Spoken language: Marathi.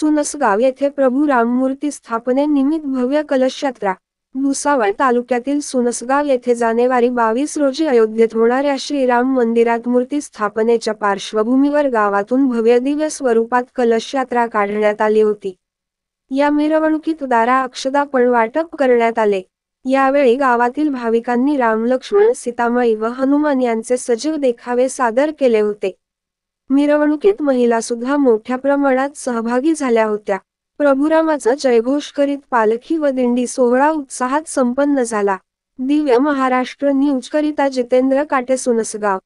सुनसगाव येथे प्रभू राममूर्ती स्थापनेनिमित्त भव्य कलश यात्रा। भुसावळ तालुक्यातील सुनसगाव येथे जानेवारी 22 रोजी अयोध्येत होणाऱ्या श्रीराम मंदिरात मूर्ती स्थापनेच्या पार्श्वभूमीवर गावातून भव्य दिव्य स्वरूपात कलश यात्रा काढण्यात आली होती। या मिरवणुकीत दारा अक्षदापण वाटप करण्यात आले। यावेळी गावातील भाविकांनी राम लक्ष्मण सीतामाई व हनुमान यांचे सजीव देखावे सादर केले होते। मिरवणुकीत महिला सुद्धा मोठ्या प्रमाणात सहभागी झाल्या होत्या। प्रभुरामाचा जयघोष करीत पालखी व दिंडी सोहळा उत्साहात संपन्न झाला। दिव्य महाराष्ट्र न्यूज करिता जितेंद्र काटे, सुनसगाव।